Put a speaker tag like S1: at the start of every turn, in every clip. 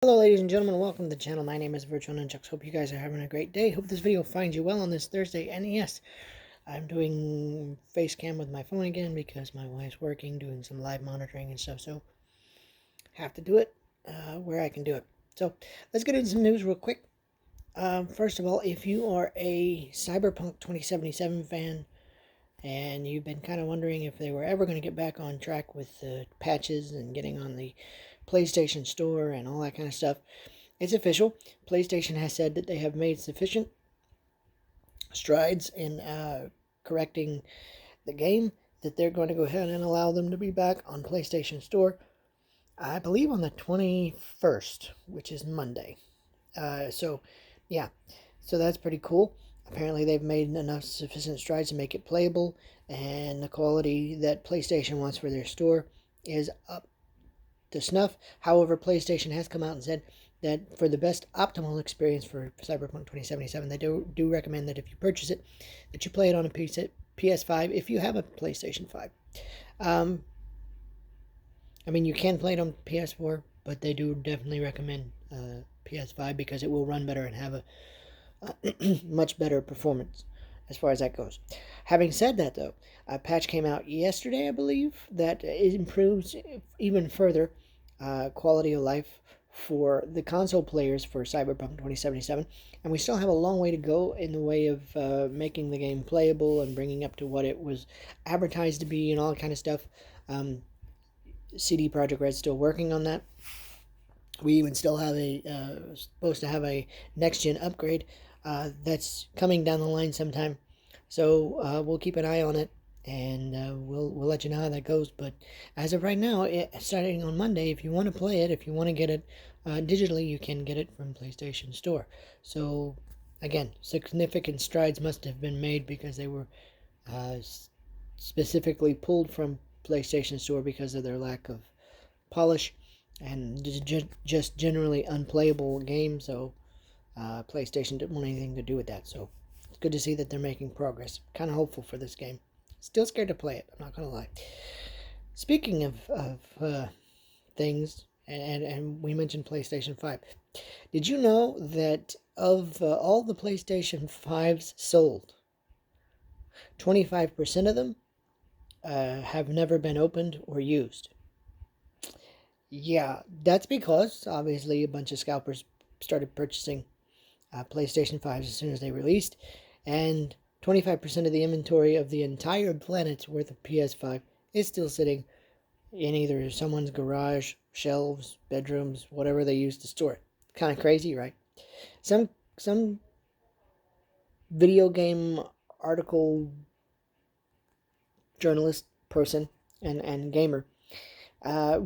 S1: Hello ladies and gentlemen, welcome to the channel. My name is Virtual Nunchucks. Hope you guys are having a great day. Hope this video finds you well on this Thursday. And yes, I'm doing face cam with my phone again because my wife's working, doing some live monitoring and stuff. So have to do it where I can do it. So let's get into some news real quick. First of all, if you are a Cyberpunk 2077 fan and you've been kind of wondering if they were ever going to get back on track with the patches and getting on the PlayStation Store and all that kind of stuff, it's official. PlayStation has said that they have made sufficient strides in correcting the game that they're going to go ahead and allow them to be back on PlayStation Store, I believe on the 21st, which is Monday. Yeah, so that's pretty cool. Apparently they've made enough sufficient strides to make it playable, and the quality that PlayStation wants for their store is up to snuff. However, PlayStation has come out and said that for the best optimal experience for Cyberpunk 2077, they do recommend that if you purchase it, that you play it on a PS5 if you have a PlayStation 5. I mean, you can play it on PS4, but they do definitely recommend PS5 because it will run better and have a much better performance as far as that goes. Having said that, though, a patch came out yesterday, I believe, that it improves even further quality of life for the console players for Cyberpunk 2077, and we still have a long way to go in the way of making the game playable and bringing up to what it was advertised to be and all that kind of stuff. CD Projekt Red's still working on that. We even still have supposed to have a next gen upgrade that's coming down the line sometime. So we'll keep an eye on it, and we'll let you know how that goes. But as of right now, starting on Monday, if you want to play it, if you want to get it digitally, you can get it from PlayStation Store. So again, significant strides must have been made because they were specifically pulled from PlayStation Store because of their lack of polish and just generally unplayable game. So PlayStation didn't want anything to do with that. So it's good to see that they're making progress. Kind of hopeful for this game. Still scared to play it, I'm not going to lie. Speaking of things, and we mentioned PlayStation 5. Did you know that of all the PlayStation 5s sold, 25% of them have never been opened or used? Yeah, that's because obviously a bunch of scalpers started purchasing PlayStation 5s as soon as they released, and 25% of the inventory of the entire planet's worth of PS5 is still sitting in either someone's garage, shelves, bedrooms, whatever they use to store it. Kind of crazy, right? Some video game article journalist person and gamer uh,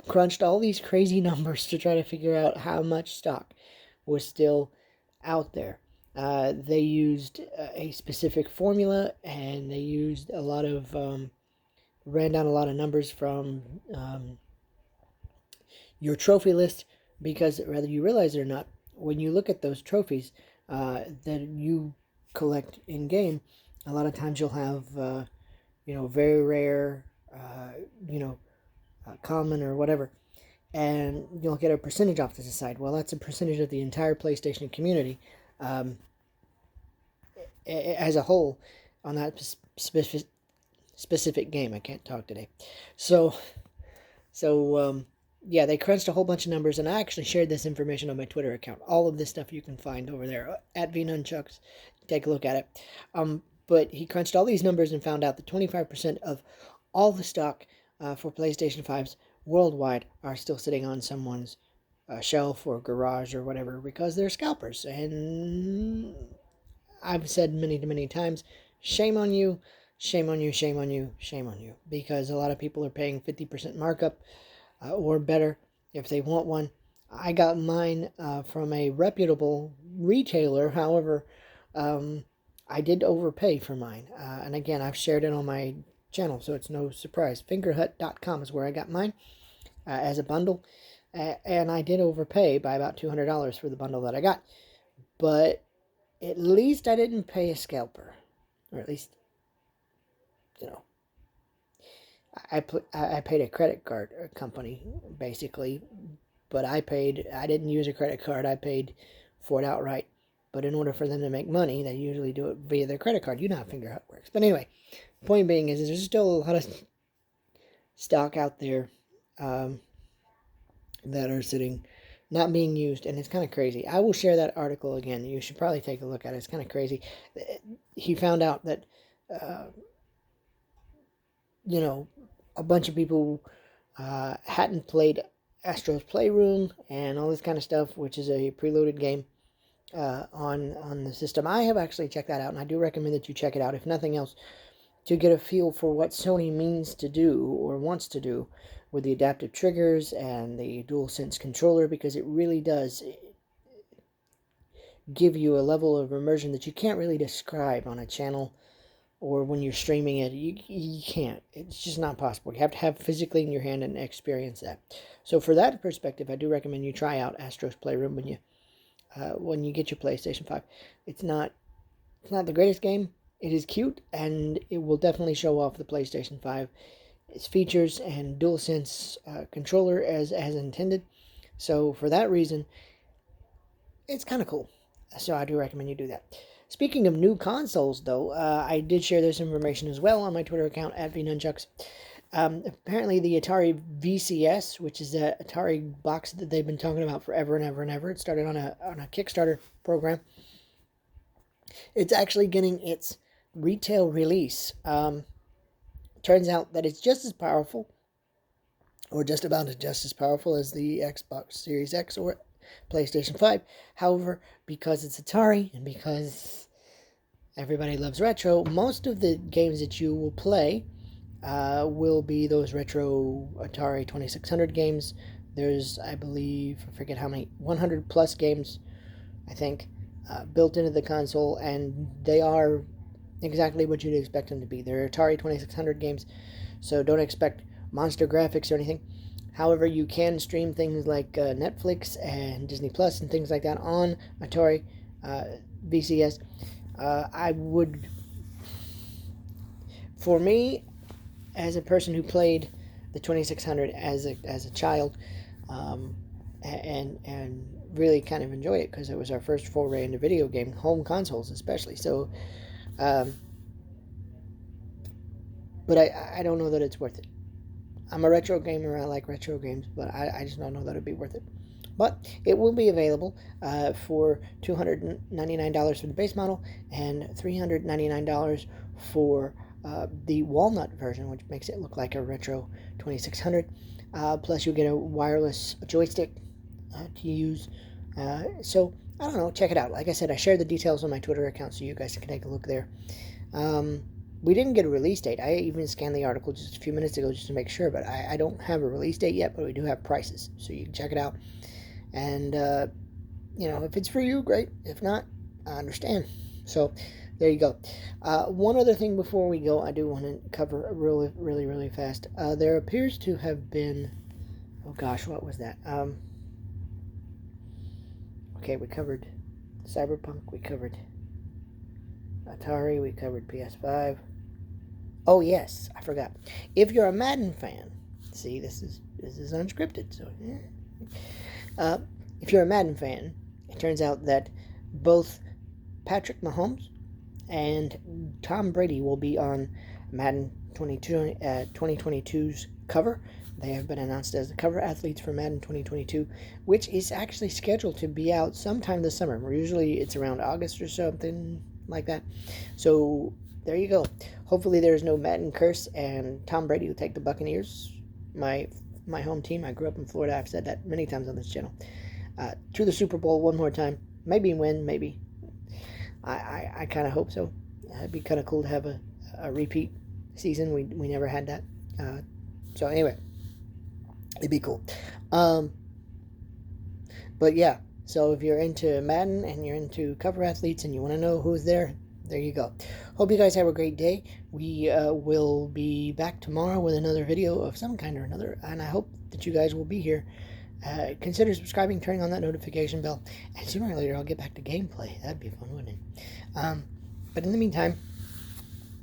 S1: crunched all these crazy numbers to try to figure out how much stock was still out there. They used a specific formula, and they used a lot of ran down a lot of numbers from your trophy list, because whether you realize it or not, when you look at those trophies that you collect in game, a lot of times you'll have very rare, common or whatever, and you'll get a percentage off to the side. Well, that's a percentage of the entire PlayStation community as a whole on that specific game. I can't talk today. So yeah, they crunched a whole bunch of numbers, and I actually shared this information on my Twitter account. All of this stuff you can find over there at VNunchucks. Take a look at it. But he crunched all these numbers and found out that 25% of all the stock for PlayStation 5s worldwide are still sitting on someone's shelf or garage or whatever because they're scalpers. And I've said many times, shame on you, shame on you, shame on you, shame on you. Because a lot of people are paying 50% markup or better if they want one. I got mine from a reputable retailer. However, I did overpay for mine. And again, I've shared it on my channel, so it's no surprise. Fingerhut.com is where I got mine as a bundle. And I did overpay by about $200 for the bundle that I got. But at least I didn't pay a scalper. Or at least, you know, I paid a credit card company, basically, but I didn't use a credit card. I paid for it outright. But in order for them to make money, they usually do it via their credit card. You know how it works. But anyway, point being is there's still a lot of stock out there that are sitting, not being used, and it's kind of crazy. I will share that article again. You should probably take a look at it. It's kind of crazy. He found out that, a bunch of people hadn't played Astro's Playroom and all this kind of stuff, which is a preloaded game on the system. I have actually checked that out, and I do recommend that you check it out, if nothing else, to get a feel for what Sony means to do or wants to do with the adaptive triggers and the DualSense controller, because it really does give you a level of immersion that you can't really describe on a channel or when you're streaming it. You can't. It's just not possible. You have to have physically in your hand and experience that. So for that perspective, I do recommend you try out Astro's Playroom when you get your PlayStation 5. It's not the greatest game. It is cute, and it will definitely show off the PlayStation 5, its features and DualSense controller as intended. So for that reason, it's kind of cool. So I do recommend you do that. Speaking of new consoles, though, I did share this information as well on my Twitter account at VNunchucks. Apparently the Atari VCS, which is the Atari box that they've been talking about forever and ever and ever. It started on a Kickstarter program. It's actually getting its retail release. Turns out that it's just as powerful, or just about just as powerful as the Xbox Series X or PlayStation 5. However, because it's Atari and because everybody loves retro, most of the games that you will play will be those retro Atari 2600 games. There's, I believe, I forget how many, 100 plus games, I think, built into the console, and they are exactly what you'd expect them to be. They're Atari 2600 games, so don't expect monster graphics or anything. However, you can stream things like Netflix and Disney Plus and things like that on Atari VCS. I would, for me, as a person who played the 2600 as a child, and really kind of enjoy it because it was our first foray into video game, home consoles especially. So, but I don't know that it's worth it. I'm a retro gamer. I like retro games, but I just don't know that it'd be worth it. But it will be available for $299 for the base model and $399 for the walnut version, which makes it look like a retro 2600. Plus, you'll get a wireless joystick to use. So, I don't know. Check it out. Like I said, I shared the details on my Twitter account so you guys can take a look there. We didn't get a release date. I even scanned the article just a few minutes ago just to make sure, but I don't have a release date yet, but we do have prices, so you can check it out. And, if it's for you, great. If not, I understand. So, there you go. One other thing before we go, I do want to cover really, really, really fast. There appears to have been, oh gosh, what was that? Okay, we covered Cyberpunk, we covered Atari, we covered PS5. Oh yes, I forgot. If you're a Madden fan, see, this is unscripted, so if you're a Madden fan, it turns out that both Patrick Mahomes and Tom Brady will be on Madden 2022's cover. They have been announced as the cover athletes for Madden 2022, which is actually scheduled to be out sometime this summer. Usually it's around August or something like that. So there you go. Hopefully there's no Madden curse and Tom Brady will take the Buccaneers, my home team. I grew up in Florida. I've said that many times on this channel. To the Super Bowl one more time. Maybe win, maybe. I kind of hope so. It'd be kind of cool to have a repeat season. We never had that. So anyway, it'd be cool. But yeah, so if you're into Madden and you're into cover athletes and you want to know who's there, there you go. Hope you guys have a great day. We will be back tomorrow with another video of some kind or another, and I hope that you guys will be here. Consider subscribing, turning on that notification bell, and sooner or later I'll get back to gameplay. That'd be fun, wouldn't it? But in the meantime,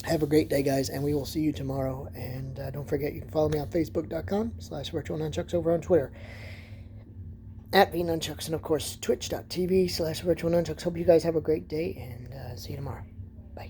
S1: have a great day, guys, and we will see you tomorrow. And don't forget, you can follow me on Facebook.com/virtualnunchucks, over on Twitter. at VNunchucks, and of course, twitch.tv/virtual nunchucks. Hope you guys have a great day, and see you tomorrow. Bye.